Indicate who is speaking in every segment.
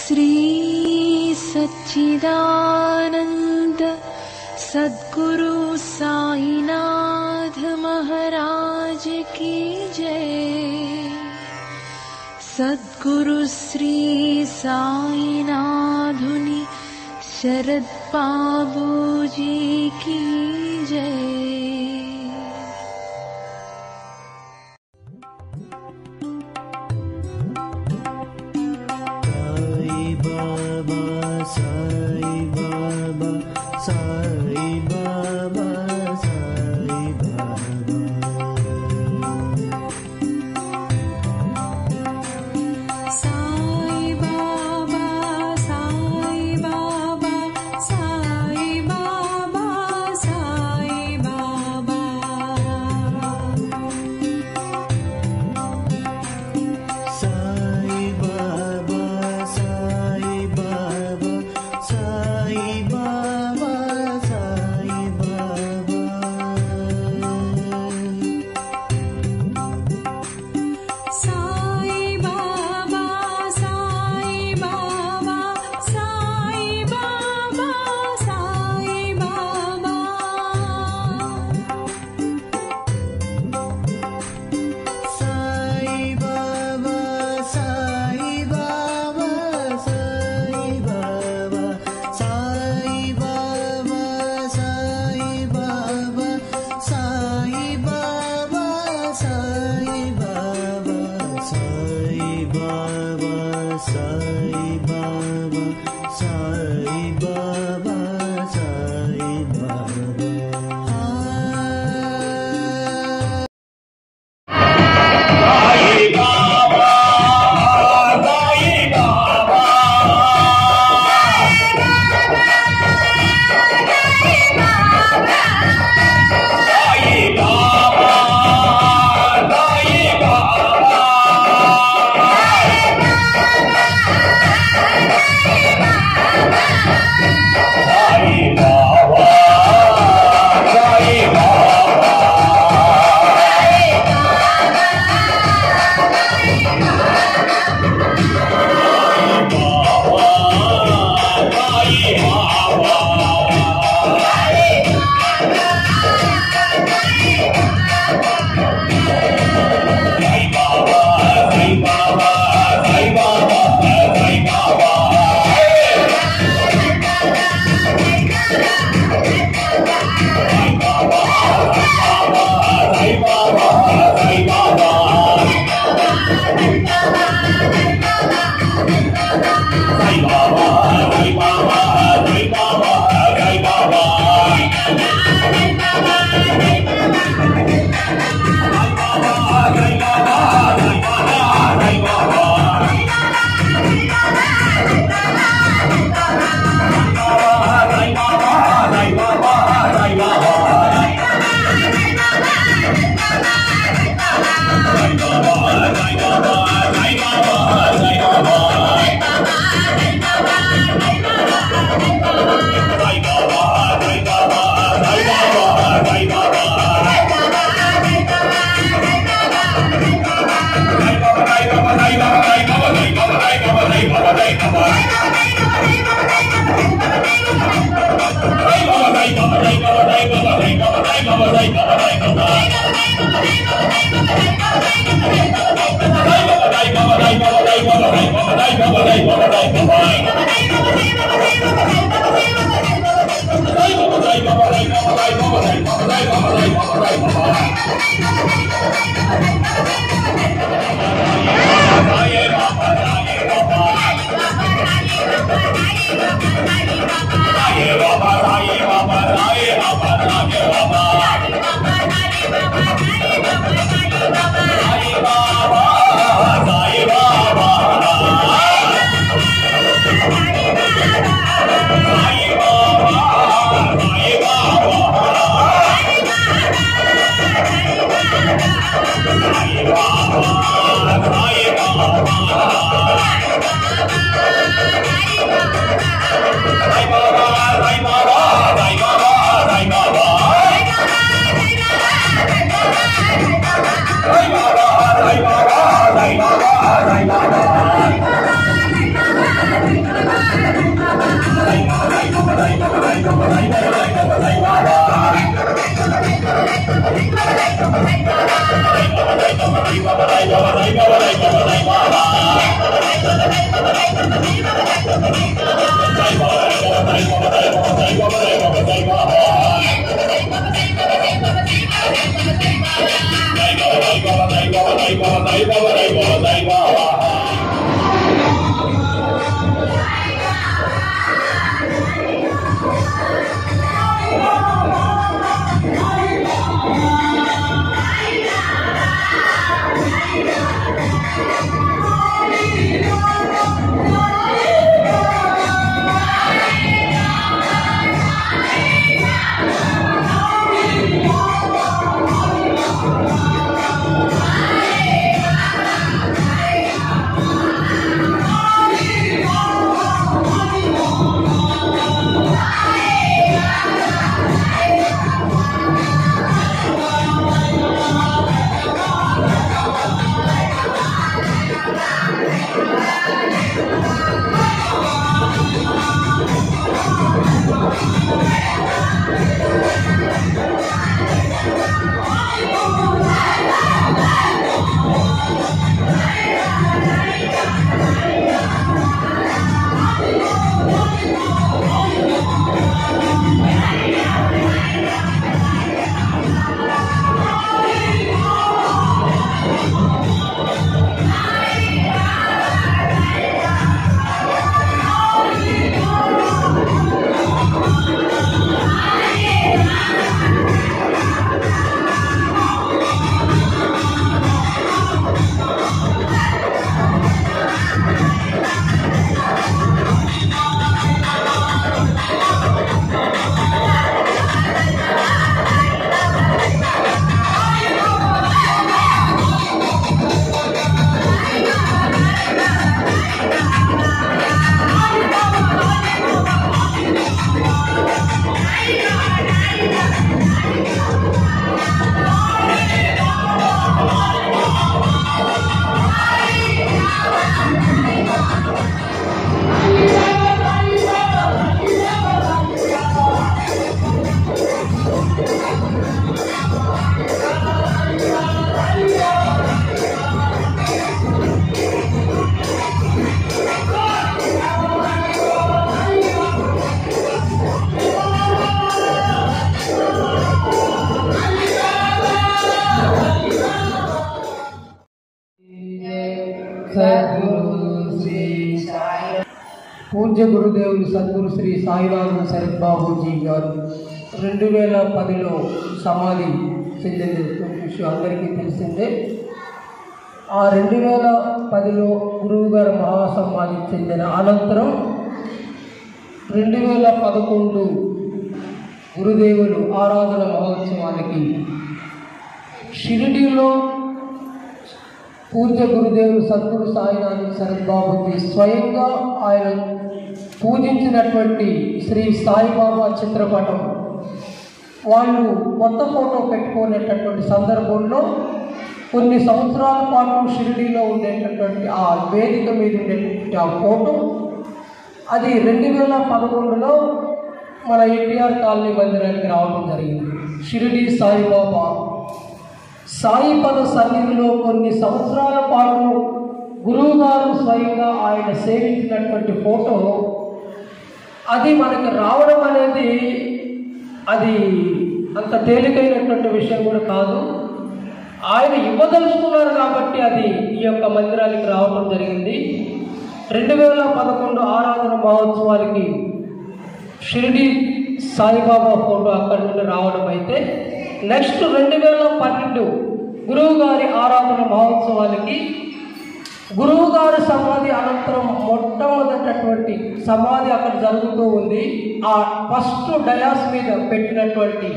Speaker 1: श्री सच्चिदानंद सद्गुरु साईनाथ महाराज की जय। सद्गुरु श्री साईनाथुनि शरद बाबूजी की जय।
Speaker 2: పూజ్య గురుదేవులు సద్గురు శ్రీ సాయినాథ్ శరత్ బాబూజీ గారు 2010లో సమాధి చెందిన విషయం అందరికీ తెలిసిందే. ఆ 2010లో గురువు గారు మహాసమాధి చెందిన అనంతరం 2011 గురుదేవులు ఆరాధన మహోత్సవానికి షిరిడీలో పూజ్య గురుదేవులు సద్గురు సాయినాథ్ శరత్ బాబూజీ స్వయంగా ఆయన పూజించినటువంటి శ్రీ సాయిబాబా చిత్రపటం వాళ్ళు కొత్త ఫోటో పెట్టుకునేటటువంటి సందర్భంలో కొన్ని సంవత్సరాల పాటు షిరిడీలో ఉండేటటువంటి ఆ వేదిక మీద ఉండేటువంటి ఆ ఫోటో అది 2011లో మన ఎన్టీఆర్ కాలనీ మందిరానికి రావడం జరిగింది. షిరిడీ సాయిబాబా సాయిపద సన్నిధిలో కొన్ని సంవత్సరాల పాటు గురువుగారు స్వయంగా ఆయన సేవించినటువంటి ఫోటో అది మనకి రావడం అనేది అది అంత తేలికైనటువంటి విషయం కూడా కాదు. ఆయన ఇవ్వదలుచుకున్నారు కాబట్టి అది ఈ యొక్క మందిరానికి రావడం జరిగింది. 2011 ఆరాధన మహోత్సవానికి షిరిడీ సాయిబాబా ఫోటో అక్కడి నుండి రావడం అయితే నెక్స్ట్ 2012 గురువుగారి ఆరాధన మహోత్సవానికి గురువుగారి సమాధి అనంతరం మొట్టమొదటటువంటి సమాధి అక్కడ జరుగుతూ ఉంది. ఆ ఫస్ట్ డయాస్ మీద పెట్టినటువంటి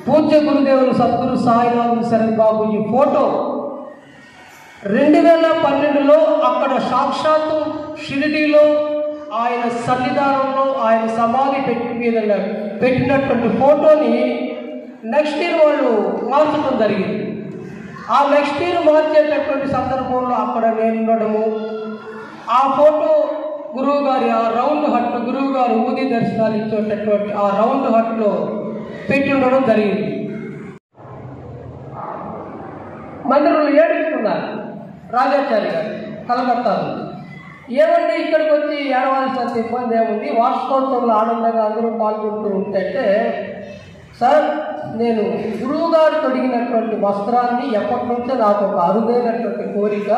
Speaker 2: పూజ్య గురుదేవులు సద్గురు సాయినాథ్ శరత్ బాబూజీ ఫోటో 2012లో అక్కడ సాక్షాత్తు షిరిడీలో ఆయన సన్నిధానంలో ఆయన సమాధి మీద పెట్టినటువంటి ఫోటోని నెక్స్ట్ ఇయర్ వాళ్ళు మార్చడం జరిగింది. ఆ నెక్స్ట్ ఇయర్ మార్చేటటువంటి సందర్భంలో అక్కడ నేను ఉండడము, ఆ ఫోటో గురువుగారి ఆ రౌండ్ హట్ గురువుగారు ఊది దర్శనాలు ఇచ్చేటటువంటి ఆ రౌండ్ హట్లో పెట్టి ఉండడం జరిగింది. మందిరంలో ఏడుస్తున్నారు రాజాచారి గారు కలకత్తాలో. ఏమంటే ఇక్కడికి వచ్చి ఏడవలసినంత ఇబ్బంది ఏముంది, వార్షికోత్సవంలో ఆనందంగా అందరూ పాల్గొంటూ ఉంటే, సార్ నేను గురువుగారు తొడిగినటువంటి వస్త్రాన్ని ఎప్పటి నుంచో నాకు ఒక అరుదైనటువంటి కోరిక,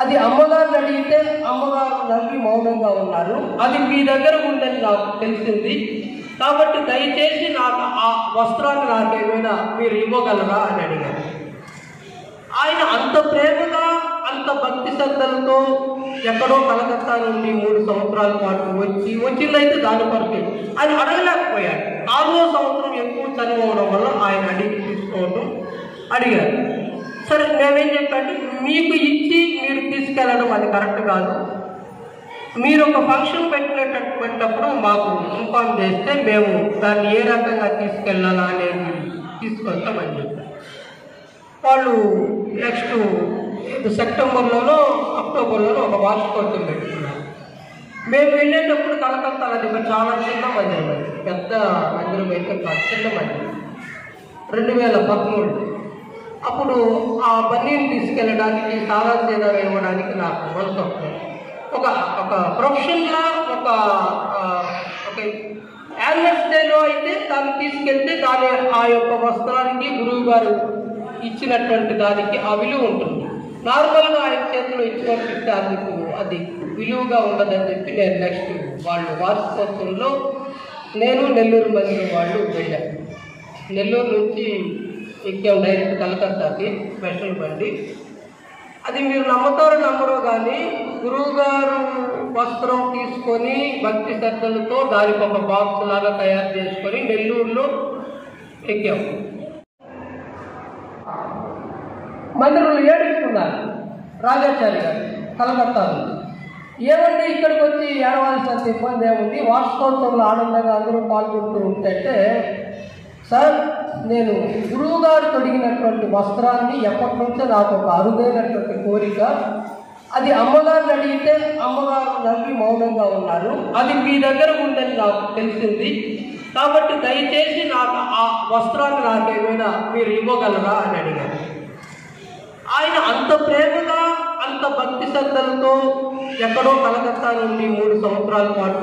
Speaker 2: అది అమ్మగారిని అడిగితే అమ్మగారు నవ్వి మౌనంగా ఉన్నారు, అది మీ దగ్గర ఉందని నాకు తెలిసింది, కాబట్టి దయచేసి నాకు ఆ వస్త్రాన్ని నాకేమైనా మీరు ఇవ్వగలరా అని అడిగారు. ఆయన అంత ప్రేమగా అంత భక్తి శ్రద్ధలతో ఎక్కడో కలకత్తా నుండి 3 సంవత్సరాల పాటు వచ్చిందైతే దాని కొరకే ఆయన అడగలేకపోయాడు. 4వ సంవత్సరం ఎక్కువ చనిపోవడం వల్ల ఆయన అడిగి తీసుకోవడం అడిగారు. సరే మేమేం చెప్పంటే, మీకు ఇచ్చి మీరు తీసుకెళ్ళడం అది కరెక్ట్ కాదు, మీరు ఒక ఫంక్షన్ పెట్టినప్పుడు మాకు ఇన్ఫార్మ్ చేస్తే మేము దాన్ని ఏ రకంగా తీసుకెళ్ళాలా అనేది తీసుకొస్తామని చెప్పారు. వాళ్ళు నెక్స్ట్ సెప్టెంబర్లోనో అక్టోబర్లోనో ఒక వార్షికోత్సవం పెట్టుకున్నారు. మేము వెళ్ళేటప్పుడు కలకత్తా అది చాలా చిన్న మందిరం, అది పెద్ద మందిరం అయితే కాదు, చిన్న మందిరం. 2013 అప్పుడు ఆ బన్నీని తీసుకెళ్ళడానికి సాదా సీదా ఇవ్వడానికి నాకు మనసు వస్తుంది. ఒక ప్రొఫెషన్గా ఒక యాన్యువల్ డేలో అయితే దాన్ని తీసుకెళ్తే దాని ఆ యొక్క వస్త్రానికి గురువు గారు ఇచ్చినటువంటి దానికి ఆ విలువ ఉంటుంది. నార్మల్గా ఆయన చేతిలో ఇచ్చి పంపిస్తే అందుకు అది విలువగా ఉండదని చెప్పి నేను నెక్స్ట్ వాళ్ళు వార్షికోత్సవంలో నేను నెల్లూరు మందిరం వాళ్ళు వెళ్ళాను. నెల్లూరు నుంచి ఎక్కాం డైరెక్ట్ కలకత్తాకి స్పెషల్ బండి. అది మీరు నమ్మతారో నమ్మరో కానీ గురువుగారు వస్త్రం తీసుకొని భక్తి శ్రద్ధలతో దానికి ఒక బాక్స్ లాగా తయారు చేసుకొని నెల్లూరులో ఎక్కాం. మందిరంలో ఏడుస్తున్నారు రాజాచారి గారు కలకత్తాలో. ఏమంటే ఇక్కడికి వచ్చి ఏడవలసినంత ఇబ్బంది ఏముంది, వార్షికోత్సవంలో ఆనందంగా అందరూ పాల్గొంటూ ఉంటే, సార్ నేను గురువుగారు తొడిగినటువంటి వస్త్రాన్ని ఎప్పటి నుంచో నాకు ఒక అరుదైనటువంటి కోరిక, అది అమ్మగారిని అడిగితే అమ్మగారు నవ్వి మౌనంగా ఉన్నారు, అది మీ దగ్గర ఉందని నాకు తెలిసింది, కాబట్టి దయచేసి నాకు ఆ వస్త్రాన్ని నాకేమైనా మీరు ఇవ్వగలరా అని అడిగారు. ఆయన అంత ప్రేమగా అంత భక్తి శ్రద్ధలతో ఎక్కడో కలకత్తా నుండి 3 సంవత్సరాల పాటు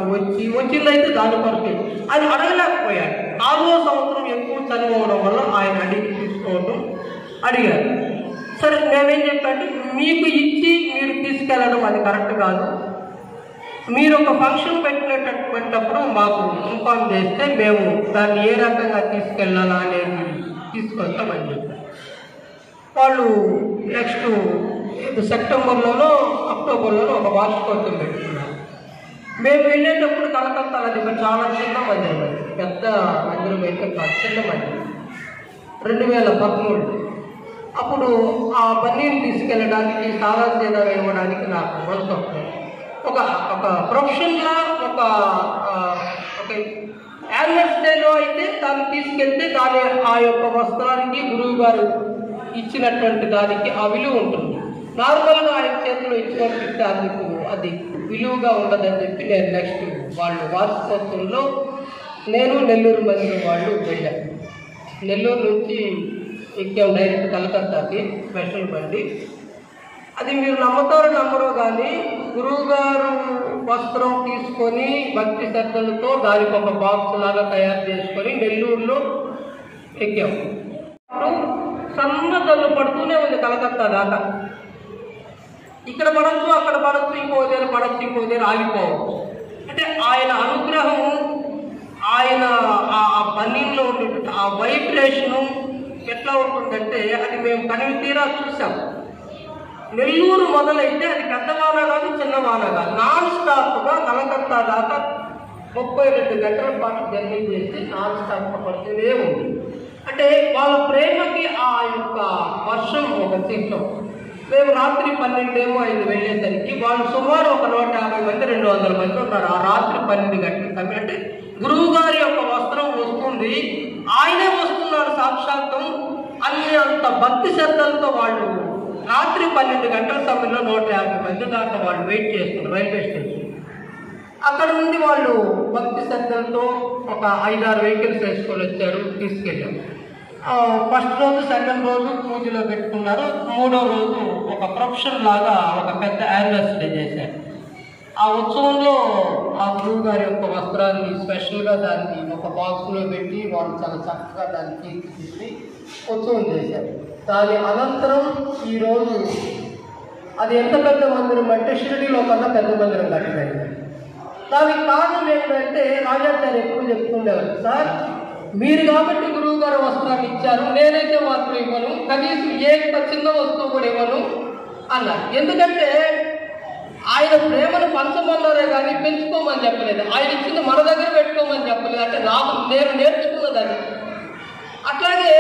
Speaker 2: వచ్చిందైతే దాని కొరకే ఆయన అడగలేకపోయాడు. 4వ సంవత్సరం ఎక్కువ చనిపోవడం వల్ల ఆయన అడిగి తీసుకోవడం అడిగారు. సరే మేమేం చెప్పంటే, మీకు ఇచ్చి మీరు తీసుకెళ్ళడం అది కరెక్ట్ కాదు, మీరు ఒక ఫంక్షన్ పెట్టినప్పుడు మాకు ఇన్ఫార్మ్ చేస్తే మేము దాన్ని ఏ రకంగా తీసుకెళ్ళాలా అనేది తీసుకొస్తామని చెప్పారు. వాళ్ళు నెక్స్ట్ సెప్టెంబర్లోనో అక్టోబర్లోనో ఒక వార్షికోత్సవం పెట్టుకున్నారు. మేము వెళ్ళేటప్పుడు కలకత్తా అది చాలా చిన్న మందిరం, అది పెద్ద మందిరం అయితే కాదు, చిన్న మందిరం. 2013 అప్పుడు ఆ బన్నీని తీసుకెళ్ళడానికి సాదా సీదా ఇవ్వడానికి నాకు మనసు వస్తుంది. ఒక ప్రొఫెషన్గా ఒక యాన్యువల్ డేలో అయితే దాన్ని తీసుకెళ్తే దాని ఆ యొక్క వస్త్రానికి గురువు గారు ఇచ్చినటువంటి దానికి ఆ విలువ ఉంటుంది. నార్మల్గా ఆయన చేతిలో ఇచ్చి పంపిస్తే అందుకు అది విలువగా ఉండదని చెప్పి నేను నెక్స్ట్ వాళ్ళు వార్షికోత్సవంలో నేను నెల్లూరు మందిరం వాళ్ళు వెళ్ళాను. నెల్లూరు నుంచి ఎక్కాం డైరెక్ట్ కలకత్తాకి స్పెషల్ బండి. అది మీరు నమ్మతారో నమ్మరో కానీ గురువుగారు వస్త్రం తీసుకొని భక్తి శ్రద్ధలతో దానికి ఒక బాక్స్ లాగా తయారు చేసుకొని నెల్లూరులో ఎక్కాం. సన్న జల్లు పడుతూనే ఉంది కలకత్తా దాకా. ఇక్కడ పడచ్చు, అక్కడ పడచ్చు, ఇంకో దగ్గర పడచ్చు, ఇంకో దగ్గర ఆగిపోవచ్చు. అంటే ఆయన అనుగ్రహము, ఆయన ఆ పన్నీలో ఉండేటువంటి ఆ వైబ్రేషను ఎట్లా ఉంటుందంటే అది మేము కనివి తీరా చూసాం. నెల్లూరు మొదలైతే అది పెద్ద వాన కాదు, చిన్న వాన కాదు, నాన్ స్టాప్గా కలకత్తా దాకా 32 గంటల పాటు జర్నీ చేసి నాన్ స్టాప్గా పడుతూనే ఉంది. అంటే వాళ్ళ ప్రేమకి ఆ యొక్క వర్షం ఒక చిహ్నం. మేము రాత్రి 12:05 వెళ్ళేసరికి వాళ్ళు సుమారు ఒక 150 మంది 200 మంది ఉన్నారు. ఆ రాత్రి 12 గంటల సమయం అంటే గురువు గారి యొక్క వస్త్రం వస్తుంది, ఆయనే వస్తున్నారు సాక్షాత్తం అన్ని అంత భక్తి శ్రద్ధలతో వాళ్ళు రాత్రి 12 గంటల సమయంలో 150 మంది దాకా వాళ్ళు వెయిట్ చేస్తున్నారు రైల్వే స్టేషన్. అక్కడ నుండి వాళ్ళు భక్తి శ్రద్ధలతో ఒక 5-6 వెహికల్స్ వేసుకొని వచ్చారు, తీసుకెళ్ళాము. ఫస్ట్ రోజు సెకండ్ రోజు పూజలో పెట్టుకున్నారు. మూడో రోజు ఒక ప్రొఫెషన్ లాగా ఒక పెద్ద యానివర్సరీ చేశారు. ఆ ఉత్సవంలో ఆ గురువు గారి యొక్క వస్త్రాన్ని స్పెషల్గా దాన్ని ఒక బాక్స్లో పెట్టి వాళ్ళు చాలా చక్కగా దాన్ని తీర్చిదిద్ది ఉత్సవం చేశారు. దాని అనంతరం ఈరోజు అది ఎంత పెద్ద మందిరం అంటే షిరిడీలో కన్నా పెద్ద మందిరం కట్టినది. దానికి కారణం ఏంటంటే రాజాచార్య ఎప్పుడు చెప్తుండేవారు, సార్ మీరు కాబట్టి గురువు గారు వస్త్రాన్ని ఇచ్చారు, నేనైతే మాత్రం ఇవ్వను, కనీసం ఏ చిన్న వస్తువు కూడా ఇవ్వను అన్నారు. ఎందుకంటే ఆయన ప్రేమను పంచమన్నారే కానీ పెంచుకోమని చెప్పలేదు. ఆయన ఇచ్చింది మన దగ్గర పెట్టుకోమని చెప్పలేదు. అంటే నేను నేర్చుకున్నదని. అట్లాగే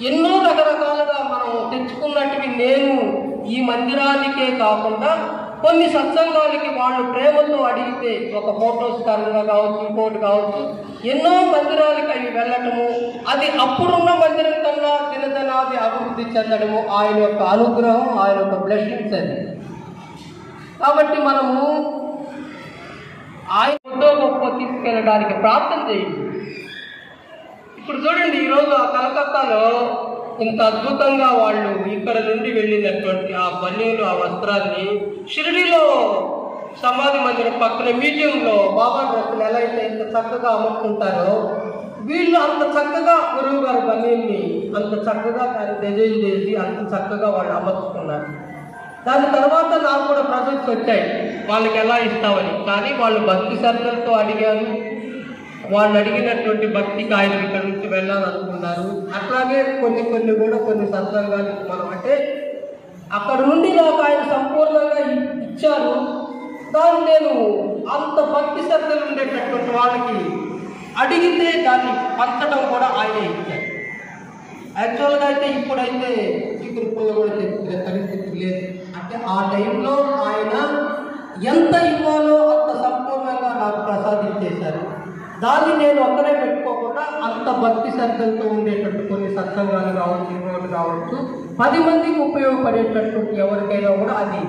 Speaker 2: ఎన్నో రకరకాలుగా మనం తెచ్చుకున్నట్టువి నేను ఈ మందిరానికే కాకుండా కొన్ని సత్సంగాలకి వాళ్ళు ప్రేమతో అడిగితే ఒక ఫోటోస్ కారణంగా కావచ్చు, ఇంకోటి కావచ్చు, ఎన్నో మందిరాలకి అవి వెళ్ళటము, అది అప్పుడున్న మందిరం కన్నా దినదినాది అభివృద్ధి చెందడము ఆయన యొక్క అనుగ్రహం, ఆయన యొక్క బ్లెస్సింగ్స్ అది. కాబట్టి మనము ఆయన ఎంతో గొప్ప తీసుకెళ్ళడానికి ప్రార్థన చేయండి. ఇప్పుడు చూడండి, ఈరోజు ఆ కలకత్తాలో ఇంత అద్భుతంగా వాళ్ళు ఇక్కడ నుండి వెళ్ళినటువంటి ఆ బన్నీలు ఆ వస్త్రాన్ని షిరిడీలో సమాధి మందిరం పక్కన మ్యూజియంలో బాబా డ్రెస్సులు ఎలా అయితే ఇంత చక్కగా అమర్చుకుంటారో వీళ్ళు అంత చక్కగా గురువు గారి బన్నీల్ని అంత చక్కగా దాన్ని డిజైన్ చేసి అంత చక్కగా వాళ్ళు అమర్చుకున్నారు. దాని తర్వాత నాకు కూడా ప్రజెంట్స్ వచ్చాయి వాళ్ళకి ఎలా ఇస్తామని. కానీ వాళ్ళు భక్తి శ్రద్ధలతో అడిగారు. వాళ్ళు అడిగినటువంటి భక్తికి ఆయన ఇక్కడ నుంచి వెళ్ళాలనుకున్నారు. అట్లాగే కొన్ని కూడా కొన్ని సత్సంగాలు మనం అంటే అక్కడ నుండి నాకు ఆయన సంపూర్ణంగా ఇచ్చారు. దాన్ని నేను అంత భక్తి శ్రద్ధలు ఉండేటటువంటి వాళ్ళకి అడిగితే దాన్ని పంచడం కూడా ఆయనే ఇచ్చారు. యాక్చువల్గా అయితే ఇప్పుడైతే చిక్కురుపుల్లో కూడా తెచ్చుకునే పరిస్థితి లేదు. అంటే ఆ టైంలో ఆయన ఎంత ఇవ్వాలో అంత సంపూర్ణంగా నాకు ప్రసాదించేశారు. దాన్ని నేను ఒక్కరే పెట్టుకోకుండా అంత భక్తి శ్రద్ధలతో ఉండేటట్టు కొన్ని సత్సంగాలు కావచ్చు, ఇంకోటి కావచ్చు, 10 మందికి ఉపయోగపడేటట్టు ఎవరికైనా కూడా అది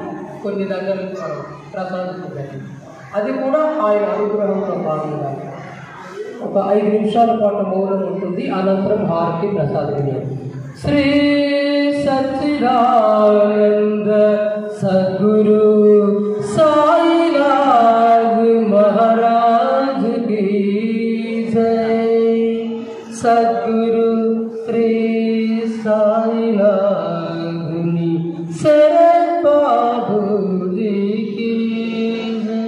Speaker 2: కొన్ని దగ్గరకు మనం ప్రసాదించగలిగింది. అది కూడా ఆయన అనుగ్రహంలో భాగంగా ఒక 5 నిమిషాల పాటు మౌనం ఉంటుంది. అనంతరం హారతి ప్రసాదించారు. శ్రీ సచ్చిదానంద సద్గురు సాయినాథ్ మహారాజ్ की जय। सद्गुरु श्री साईनाथ शरण बाबू जी की जय।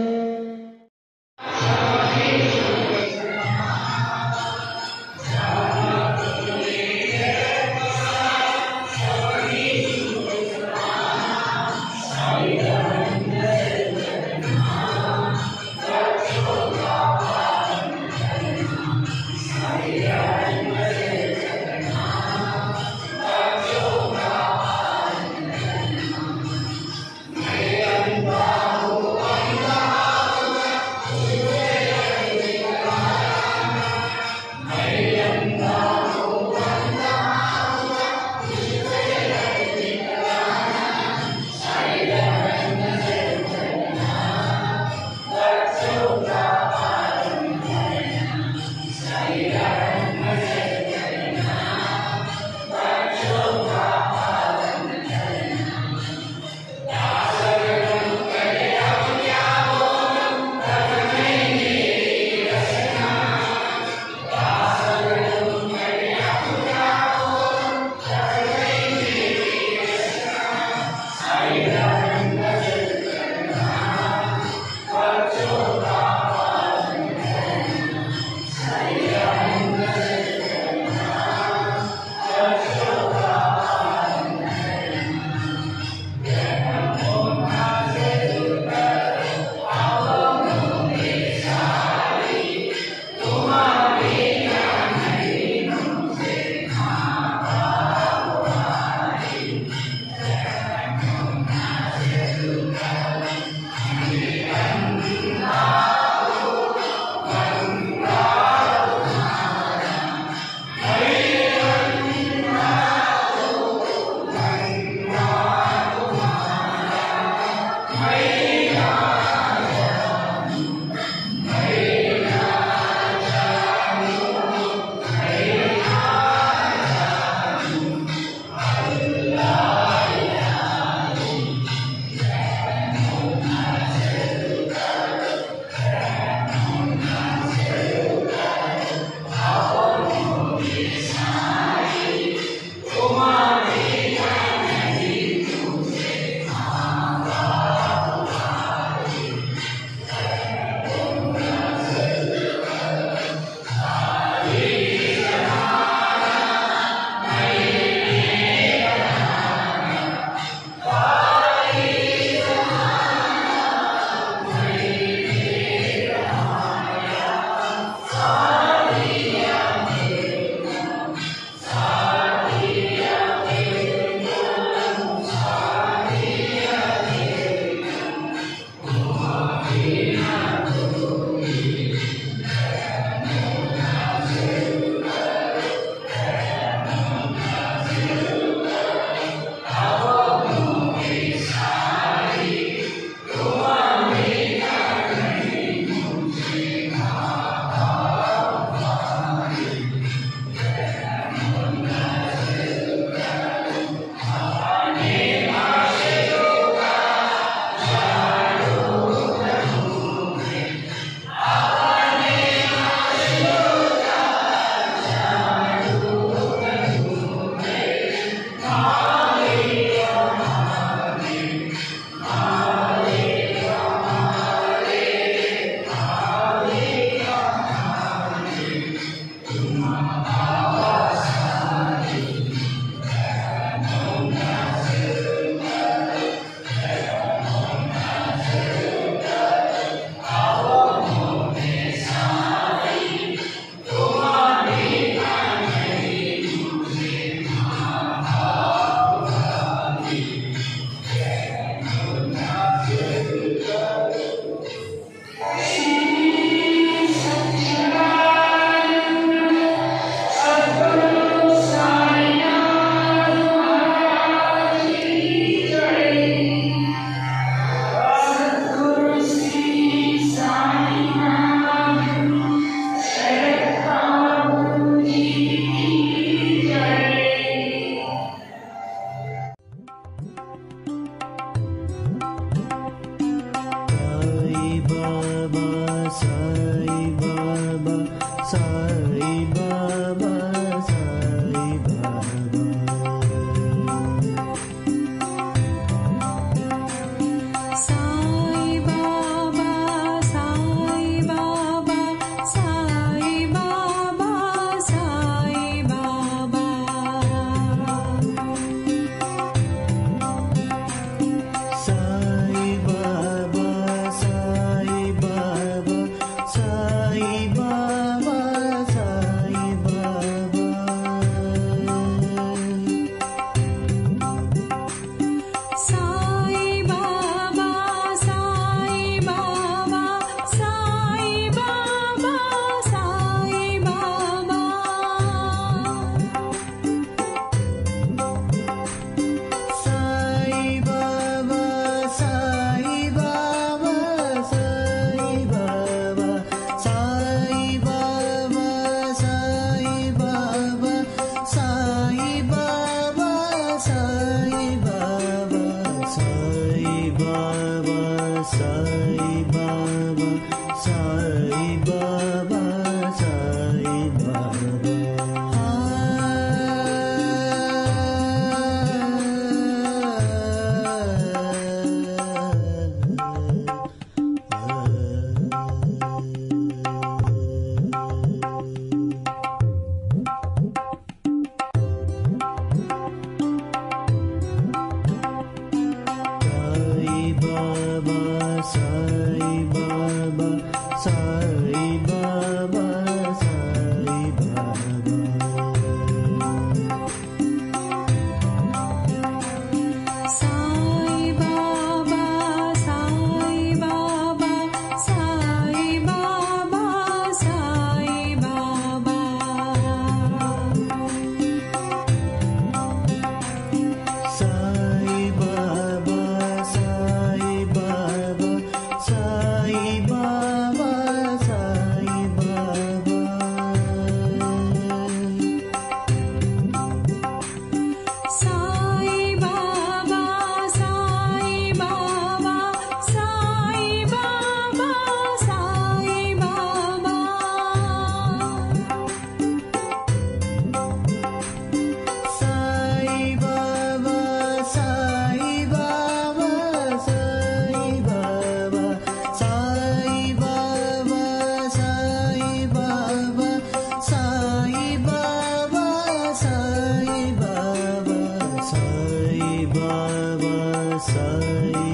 Speaker 3: సాయి